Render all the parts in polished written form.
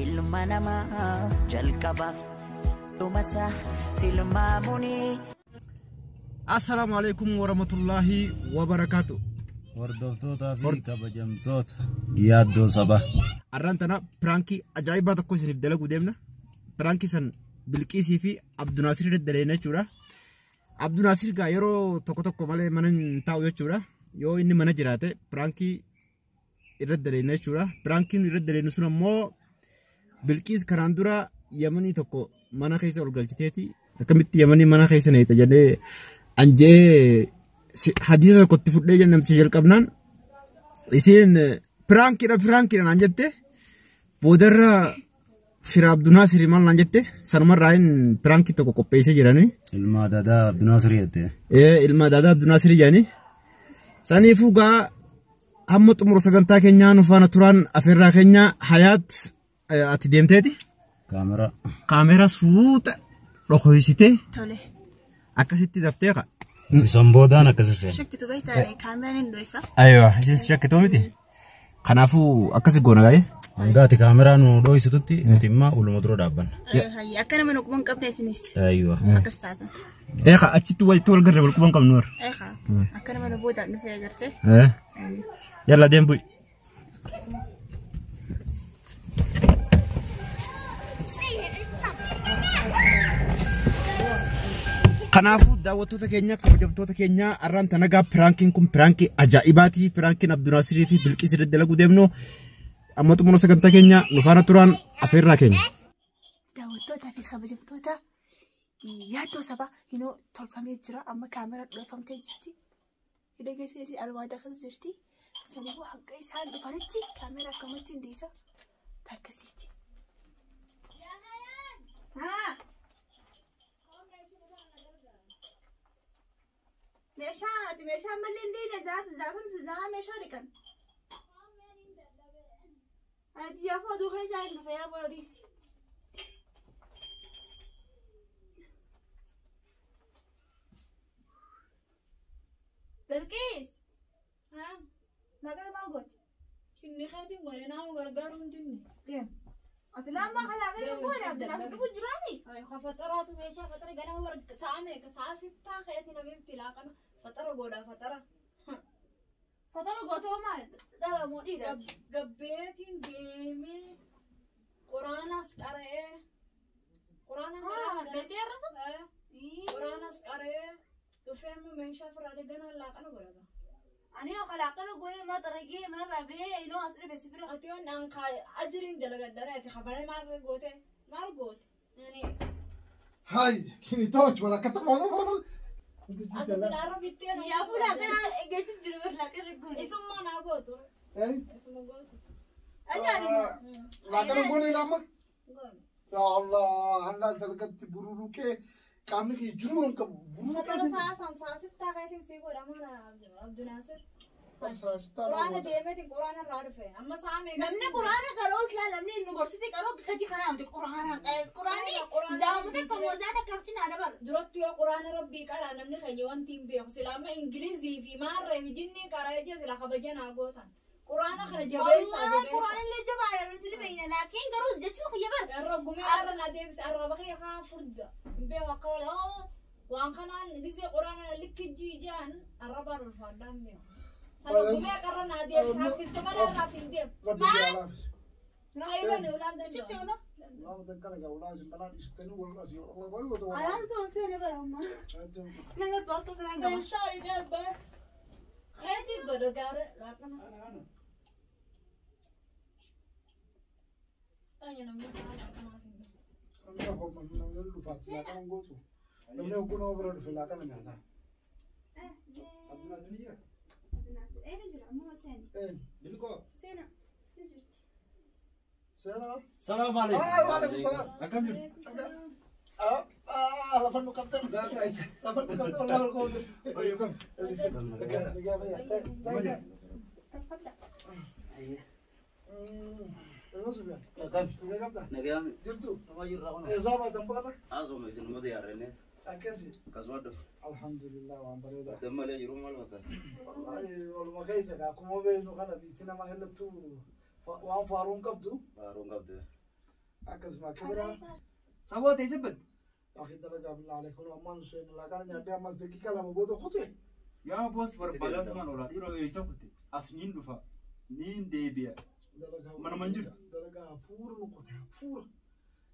ilma namaa jalqabaaf dhumasaa tilmaamuni. Assalamu alaikum warahmatullahi wabarakatuh. Hordoftoota fi kabajamtoota yaaddoo sabaa. Arrantana pranki ajaa'iba tokko isiniif dalagu deemna. Pranki san Bilqiisii fi Abdunaasir irratti daleena jechuudha. Abdunaasir gaa yeroo tokko malee mana hin taa'u jechuudha. Yoo inni mana jiraate pranki irratti daleena jechuudha. Prankiin irratti daleenu sun ammoo Bilqiis karaan dura Yamanii tokko mana keessa ol galchiteeti. Akkamitti Yamanii mana keessa neeta jedhee anjee hadiisa tokkotti fudhee jennamti jalqabnaan isiin prankiidha naan jette boodarra fira Abdunaasir maal naan jette sanumarraa hin pranki tokko qopheessee jiranii. Ilma daadaa Abdunaasir jette. Ilma daadaa Abdunaasir jedhanii. Saniifuu gaa hamma xumura sagantaa keenyaa nu faana turaan afeerraa keenya hayaat ati deemteeti. Kaameraa suuta dhokoysitee. Tole. Akkasitti daftee qa. Samboodaan akkasii. Shakkitu beektaa kaameraan hin dhoysa. Aywa, isin shakkituu miti. Kanaafuu akkasi goona gaa'e. Hangaati kaameraa nu dhoysitutti nuti immoo uluma dura dhaabbanna. Akkana mana quban qabna isinis. Aywa. Akkas taatan. Achitti wal garre wal quban qabnu warra. Akkana mana boodaan dhufee agartee. Yalla deem bu'i. Kanaafuu daawwattoota keenya kabajamtoota keenya arraan tanagaa prankiin kun pirankii ajaa'ibaati. Pirankiin Abdunaasirii fi Bilqiis irratti dalagu deemnu amma xumura sagantaa keenya nu faana turaan afeerraa keenya. Daawwattootaa fi kabajamtoota yaaddoo sabaa hinoo tolfamee jira. Amma kaameraa dhoofamtee jirti. Hidha geessee alwaada kan jirti. Saniifuu hanga isaan dhufanitti kaameraa akkamatti hundeessa takkasiiti. meeshaa malee indiina zaafan meeshaa dhiqan. Ati yaafoo duukaa isaa hin dhufe yaa boodiisi. Bilqiis. Nagara maal gooti? Shinni keetiin godhe nama gargaaru hin dinne. Deem. Ati lama kalaaqee goone Abdunaasir dhufu jiraami. Fataraatu meeshaa fatara ganama warra saame saa sittaa keetiin abeemti laaqana. Fatara goda fatara. Fatara gootoo maal dhala moodhiidha. Gabbeetiin deemee qoraanas qara'ee. Deetee arrasu? Qoraanas qara'ee dhufee amma meeshaa firaadee ganaa laaqana godhata. Ani yoo kalaaqana goone maa xaragee manarraa bahee inoo as dhibe sifira. Ati waan ajiriin dalagaddaree ati kabaree maal goote? Maal goote? Hai, kinitoch wala katama. Ati silaara bittee yaa fuudhaa kana geejjiba jiru laaqee rigguun. Isummaa naa gootu. Isuma goosus. Laaqana goone lama. Ya Allah, hanga dalagatti bururuqee qaamni kee jiru hanqa bururuqee. Fatara sittaa keetiin sii godha mana Abdunaasir. Quraana deemeetiin quraana irraa dhufe. Amma saamee. Namni quraana qaloos laa namni nu gorsite qaloo kati kanaa miti quraani zaamute kamoozaan akkamitti naa dabar. Duratti yoo quraana rabbii qara namni keenya wanti hin beeku silaama Ingilizii fi maarree fi jinni qara ija sila kabaja naa gootan. Quraana kana jabeessaa. Quraana illee jabaadha nuti ni beekna laakiin garuu jechuun kiyya bar. Irra gumee irra na deebise irra bakee haa furda. Hin beeku akka waan kanaan gisee quraana likkijji ijaan arrabaan ulfaadhaan beeku. Salogumee qarra naa deebise haffiste malee irraa siin deemu. Maal? Raayiban ulaan danda'u. Lama dankana ga ulaa jimbalaan ishtanii walirra asii Allah wayi wata wala. Alaan tuon seene bara amma. Nama baatu firaan gama. Meeshaa idaan bar. Keetii godha gaara laaqana. Anya namni isaa laaqanaatiin. Namni homan namni dhufaati laaqana gootu. Namni hogguna bira dhufe laaqana nyaata. Abdunaasir jira. Eenyu jira amma seene. Bilko. Seena. Ni jirti. Seena. Salam alaikum. Waalaikum salam. Akkam jirtu? Lafan nu qabdan. Lafan nu qabdan Allah ol qawdu. Ayyukam. المسؤول كم نقابته نقام جرتو ما يجرى قنا إصابة تنبأنا أزوم يزن ما تيارني أكاسي كسمات الحمد لله وعم بريدا دم لا يروم ولا وقت والله والله كيسة كاكو ما بينو خلا بيتنا ما هلتو وان فارون قبضو بارون قبض أكاس ما كبرا سبوت يسبت أخي درجة بالله عليك هنا أمان سوين لا كان يدي أمس دقيقة كلام بودو خطي يا بوس بربادات ما نورا يرو يسوكتي أسنين دفا نين ديبيا من منجر درجة فور نقطة فور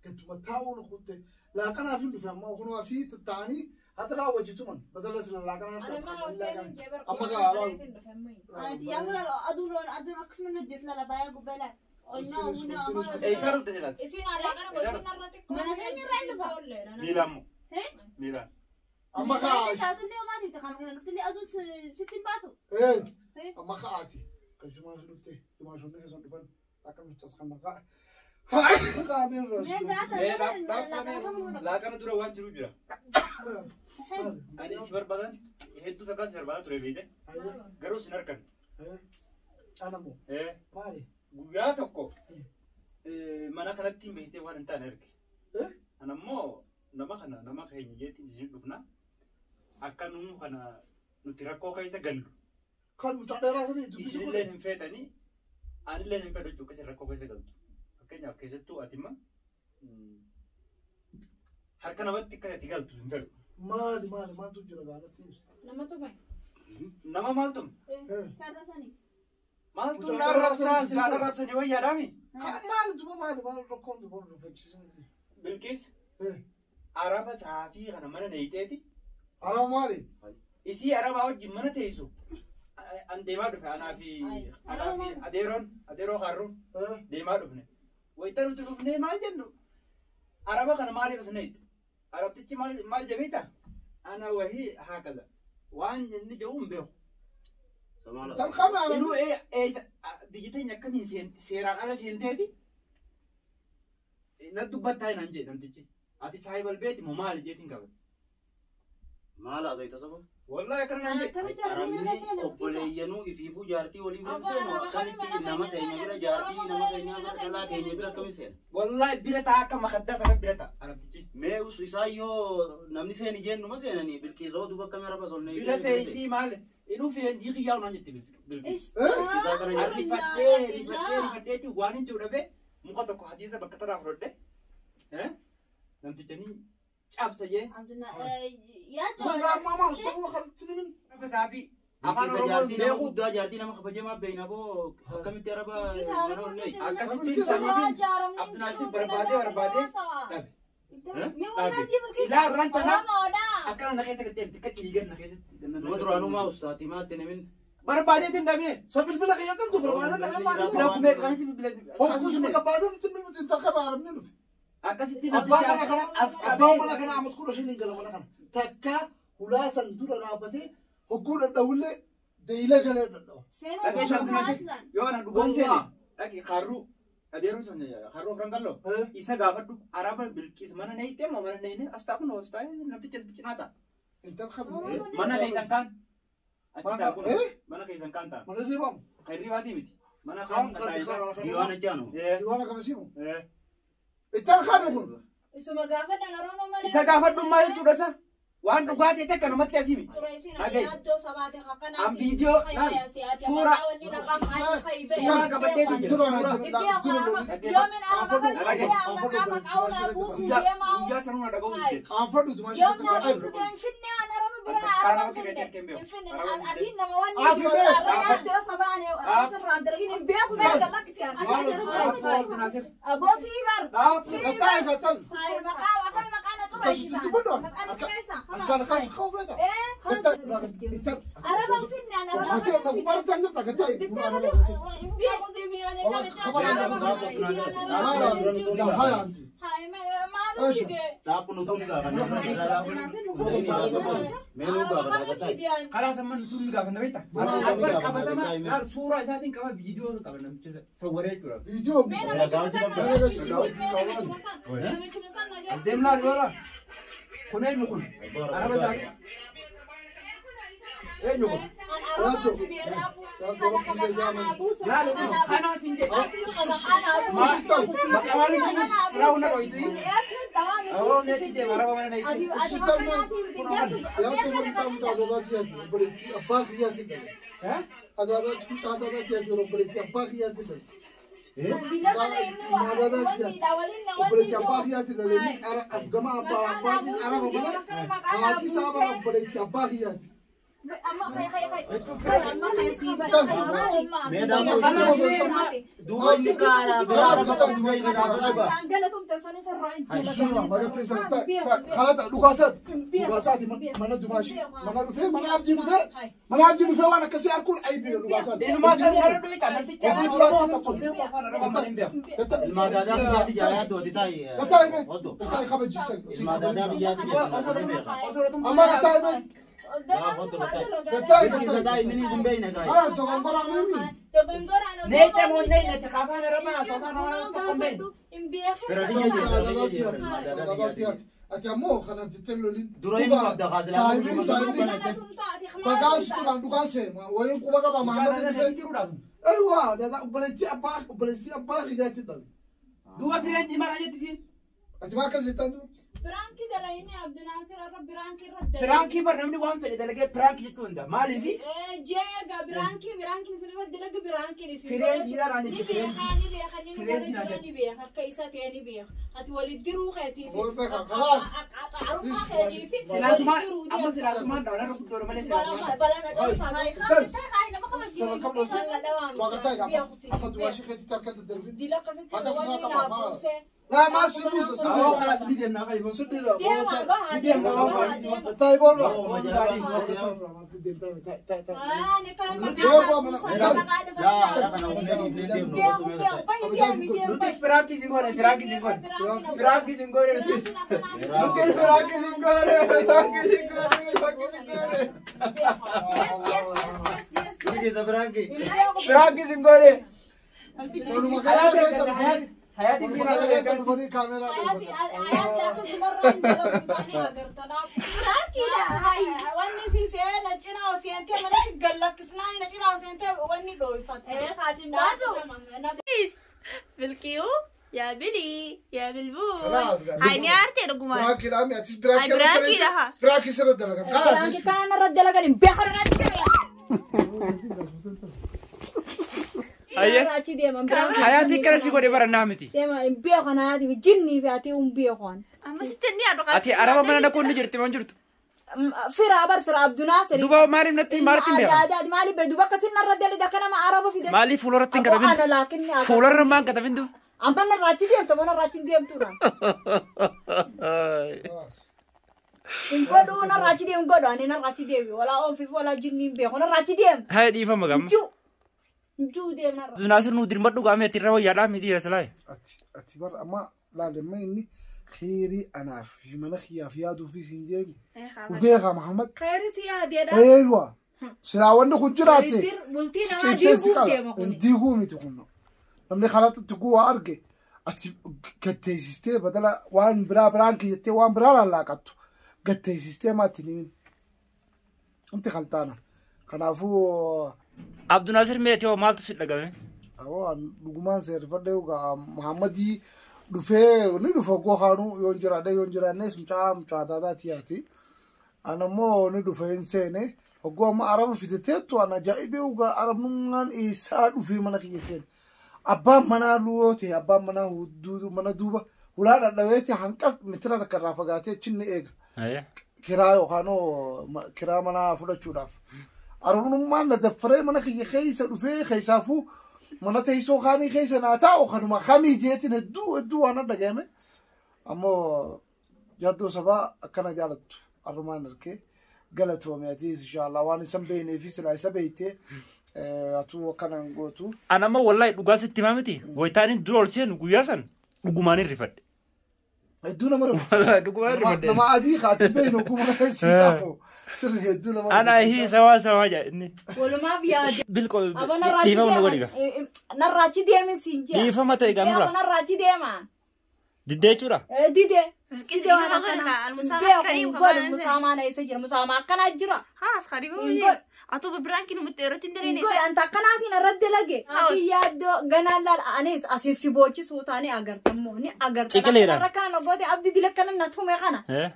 كنت متاو نقطة لا كان أفين دفا ما هو ناسي تتاني هذا لا وجه تمن بدل أصل لا كان أنا ما أوصل جبر أما قال أنا أدون أقسم من الجت لا بايا قبلة أي صاروا تجلس إسينا لا كان وسينا رتك ما أنا فين يرعى ميلامو ميلان أما كاش تعطيني وما تتخم كنا نفتني أدون 60 باتو إيه أما كاتي كجماعة شلفتي جماعة شو نحن دفن لكن مستسخنا قامين رأس لا كان دورا وان جرو جرا أنا سفر بدن هدو تكان سفر بدن تري بيده غرو سنركن أنا مو مالي guyyaa tokko mana kanatti meeshaalee waan hin taane arge. Ana immoo nama keenya jeetiin isin dhufna akka nu kana nuti rakkoo keessa gallu. Kan mucaa dheeraa sanii dubbisu Isinillee hin fedhanii anillee hin fedhu jechuudha isin rakkoo keessa galtu. Fakkeenyaaf keessattuu ati immoo harka namatti akka ati galtu hin fedhu. maaltu jira gaanatti ibsa. nama tume Nama maaltu? Sarrafani. Maaltu narrabsaa silaa narrabsanii wayyaadhaami? Maali rakkoon dubbaan rufachiisanii. Bilqiis araba saafii kana mana neeyiteeti. Araba maali? Isii arabaa wajjin mana teessu. An deemaa dhufe anaa fi adeeroo harruun deemaa dhufne. Wayita nuti dhufnee maal jennu? Araba kana maaliif as neeyite? Arabtichi maal jabeeta? Ana wahii haa kaza. Waan inni jedhu hin beeku. Inuu biyyi teenya akkamiin seeraan ala seenteeti? Na dubbattaa hinaan jedhe namtichi. Ati saahibal beeti moo maali jeetiin qaba? Maal haasa'ita saba? Wallahi akkana naan jedhe. Arabni obboleeyyanuu ifiifuu jaartii waliif hin seenu akkamitti nama keenya bira jaartii nama keenya bira dhalaa keenya bira akkamiin seena? Wallahi bira ta'a akka makaddaa kana bira ta'a arabtichi. Mee isaa yoo namni seeni jennuma seenanii bilqiisoo duba akkamii araba sonnee. Bira ta'e isii maali? Inuu fi diiqii yaa'u naan jette bilqiis. Rifadheeti waan hin jiru dhabee muka tokko hadiisa bakka taraa fudhadhe. Namtichanii cabsa jee. Mama ustabuu khaltini min. Nama saafii. Afaan Oromoo beeku guddaa jaartii nama kabajamaa beeyna boo akkamitti araba mana onnee. Akkasitti saniifi Abdunaasif barbaadee dhabe. Ilaa irraan tanaa akkana na keessa gattee xiqqa dhiigan na keessatti. Duba duraanuu maa ustaatii maatti namin. Barbaadeetiin dhabee. Bilbila kiyya kamtu barbaada dhabee maali? Bira kumee kanis bilbila. Hogguus maka baatan bilbila intaka baarabni dhufe. Akkasitti abbaan mana kana amat kudha shanii gala mana kana. Takka hulaasan dura dhaabbatee hogguu dhadha'ullee deeyila galee dhadha'a. Yoo ana dhugoon seene dhaqi harruu adeeruun sun harruu ofirran kalloo isa gaafadhu araba bilqiis mana neeyitee moo mana neeyine as taa'u noo as taa'e namticha bicinaa ta'a. Mana keessan kaan achi taa'u mana keessan kaan ta'a. Mana deemamu. Kan ribaatii miti. Mana kaan taa'isa. Diiwaana jaanu. Diiwaana kamasiimu. Ittaan kaame kun. isuma gaafadhan Oromoo malee Isa gaafadhu maal jechuudha isa? Waan dhugaatii takka namatti asii miti. An viidiyoo suura qabadhee jira. Guyyaa sanuma dhaga'uu hojjeta. Kana kashi khawfeta. Araba finna ana araba. Aku baru tanya tak kata. Dia aku sih bilang Hai malu kide. Lapu nutun ka kan. Menu ka kata. Kala sama nutun ka kan beta. Akbar kabatama dar suura isaatiin qaba video qaba namicha sawwaree jira. Video. Demla wala. Kunay mukun. Araba saaki. أتيمو خنا بتتلو لين سايبني بقاش طبعا دقاسة وين كوبا محمد أيوة ده بلتي أباخ جات الدم دوما في رنج ما رجعت تزين أتما كذا برانكي دلائني عبد الناصر الرب برانكي رد برانكي برنامج وان في دلقة برانكي يكون ده ما لي في جاء برانكي سر رد لك برانكي في رنج لا عندي في رنج خاني بيخ كيسات يعني بيخ هتولد دروخ هتي خلاص سلاسمان أما سلاسمان ده أنا ركض دور مالي سلاسمان لا ما سلوس أو خلاص بدي أنا خايف سدي لا بدي أنا طيب والله Lutis Frankie Singore حياتي سينا تلفوني كاميرا حياتي تسمر واني سينا جنا وسين كم انا قلك سناي نجنا وسين واني دوي فات قاسم باسو بالكيو يا بلي يا بالبو خلاص عيني عرتي رقمان براكي لا مي اتس براكي لها براكي سرد لك براكي كان رد لك بخر رد حياتي كلا سيقولي برا نامتي ديما بيخان حياتي بجني فياتي بيخان أما ستني أروح أتي أربعة من أنا كون نجرت ما نجرت فرا عبد الناصر دوبا ماري نتي مارتين ده هذا مالي بدوبا كسينا الرد اللي دكنا مع عربة في ده مالي فلورتين كتبين أنا لكني فلور ما كتبين دو أما أنا راتي ديم تبغى راتي ديم توران إن قدو أنا راتي ديم قدو أنا راتي ديم ولا أم في ولا جنين بيه أنا راتي ديم هاي دي فما كم جو ديم نار ناصر نودر مدو قامي تيرو يلا ميدي رسلاي اتي بر اما لا لما اني خيري انا في مناخيا في يادو في سنجيبي وبيغا محمد خير سيادة ايوه سلاوند كنجراتي بولتينا ما ديغو ديم ديغو ميتكون نمني خلاص تقوا ارجي اتي كتيسيستي بدل وان برانكي يتي وان برا لا كاتو كتيسيستي ما تنين انت خلطانه خنافو عبد الناصر ميتيو مالت سيد لغامي أو لقمان سير فديو محمدي دفع ندفع قوانو يونجرا ناس مشاهدة تياتي أنا مو ندفع إنسانه وقوم عرب في تتو أنا جايبه وقا عرب نمان إيساد في مناك يسين أبا منا لوتي أبا منا ودو منا دوبا ولا دويتي هنكس مثل ذكر رافقاتي تشين إيج كرايو خانو كرا منا فلا شوراف أرونو ما ندفري منا خيسة دفع خيسافو منا تيسو خاني خيسة ناتاو خانو ما خامي جيتي ندو أنا دقيمة أمو جادو سبا كنا جالت أرومان نركي قالتو مياتي إن شاء الله واني سنبيني في سلاي سبيتي أتو كنا نقوتو أنا ما والله لقاس التمامتي ويتاني دول سين وقياسن وقماني رفد الدونا مرة دقوان رفد لما عادي خاتي بينه وقماني سيتابو سر الدونا مرة أنا هي سوا جا إني ولا ما في بالكل أبغى نراتي دي من سينجا دي فما تيجا نورا نراتي دي ما دي تورا دي بالكيس أنا كنا المسامة كريم كمان المسامة يسجل مسامة كنا جرا خلاص خليه أطوب برانكي نمتيرتين دليني نقول أنت كناتي نرد لقي أكيد يادو جنال أنيس أسيسي بوتشي سوتاني أجر تموني أجر تكليرا كنا نقول أبدي دي لك كنا نتهم يقنا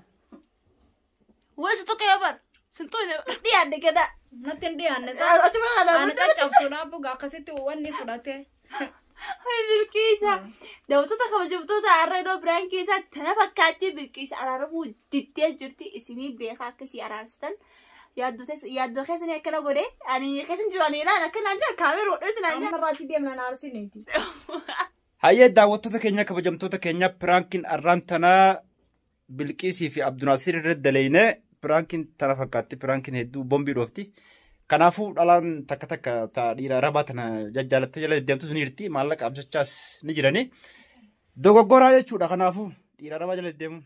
ويش توك يا بر سنتوني دي عندك كده نتندي أنا أنا كتب سونا بقى قصتي واني فراتي هاي بالكيسة لو تتخبى جبتوتا عرّينو برانكيسة تنفكاتي بالكيسة عرّرمو تتيا جرتي اسيني بيخا كسي عرّرستن يادو خيسن يكنا قولي يعني خيسن جراني لا لكن عندها كامير ونسن عندها مراتي دي من نارسي نيتي هيا دعوتو تكينيا كبجمتو تكينيا برانكين أرانتنا بالكيسي في عبد الناصر الرد لينا برانكين تنفكاتي برانكين هدو بومبي روفتي Kanaafuu dhalaan takka takka dhiira rabaa tana jajjaalattee jala deddeemtu sun hirti maallaqa abjachaas ni jirani. Dogoggoraa jechuudha kanaafuu dhiira rabaa jala deddeemu.